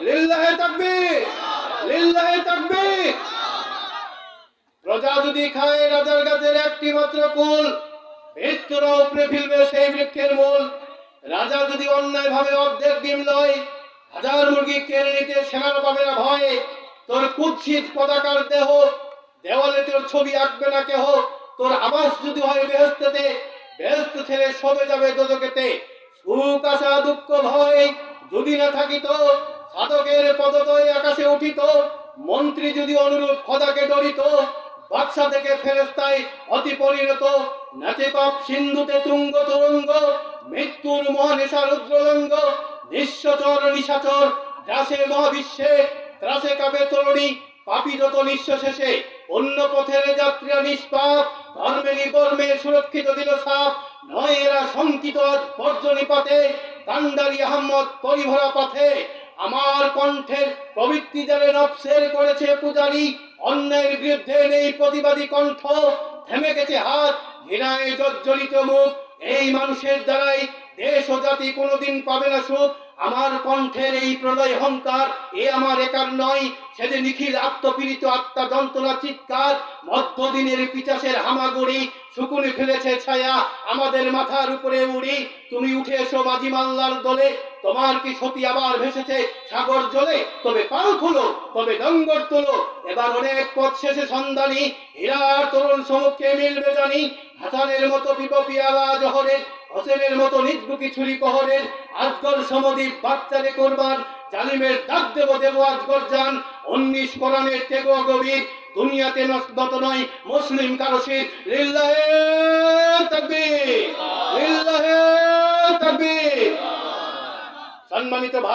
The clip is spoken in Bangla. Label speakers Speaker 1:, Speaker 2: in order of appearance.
Speaker 1: লিল্লাহে তাকবীর, লিল্লাহে তাকবীর। প্রজা যদি খায় রাজার গাছের একটি মাত্র কুল, মৃত্যুরা উপড়ে ফেলবে সেই বৃক্ষের মূল। রাজা যদি অন্যায় ভাবে অর্ধেক ডিম লয়, হাজার মুরগি কেড়ে নিতে সেনার পাবে না ভয়ে। তোর কুৎসিত পতাকার দেহ, দেওয়ালে তোর ছবি আঁকবে না কেহ। তোর আবাস যদি হয় বেহেশতেতে, বেহেশত ছেড়ে সবে যাবে দোজখেতে। সুখ আশা দুঃখ ভয় যদি না থাকিত, সাধকের পদতলে আকাশে উঠিত। মন্ত্রী যদি অনুরূপ খোদাকে ডরিত, বাদশা থেকে ফেরেশতায় অতি পরিণত। নাচে কপ সিন্ধুতে তুঙ্গ তুরঙ্গ, মৃত্যুর মহানেশা রুদ্রলঙ্গ। নিঃস্বচর নিশাচর গ্রাসে মহাবিশ্বে, ত্রাসে কাবে তরুণী পাপী যত নিঃশ্ব শেষে। অন্য পথের যাত্রীরা নিষ্পাপ, ধর্মেরই কর্মে সুরক্ষিত দিল সাপ। নয় এরা শঙ্কিত আজ বর্জনিপাতে, কান্ডারি আহম্মদ পরিভরা পথে। আমার কণ্ঠের প্রবৃত্তি যারে নফসের করেছে পূজারি, অন্যায়ের বিরুদ্ধে নেই প্রতিবাদী কণ্ঠ। থেমে গেছে হাত, ঘৃণায় জর্জরিত মুখ। এই মানুষের দ্বারাই দেশ ও জাতি কোনোদিন পাবে না সুখ। আমার কণ্ঠের এই প্রলয় হংকার এ আমার একার নয়, সে যে নিখিল আত্মপীড়িত আত্মা যন্ত্রণা চিৎকার। মধ্যদিনের পিচাসের হামাগুড়ি শুকুনি ফেলেছে ছায়া আমাদের মাথার উপরে উড়ি। তুমি উঠে এসো মাঝি মাল্লার দলে, তোমার কি সতী আবার ভেসেছে সাগর জলে। তবে পাল খুলো, তবে ডঙ্গর তোলো, এবার অনেক পথ শেষে সন্ধানী। হীরার তরুণ সমুখে মিলবে জানি, হাসানের মতো বিপপি আওয়াজ হরের, হোসেনের মতো নিজবুকি ছুরি কহরের। আজগর সমদ্বীপ বাচ্চারে করবার, জালিমের দাগ দেব দেব আজগর জান। 19 কোরআনের তেগো গভীর, দুনিয়াতে নত নয় মুসলিম কারশির। লিল্লাহে তাকবীর, লিল্লাহে তাকবীর। সম্মানিত ভাই।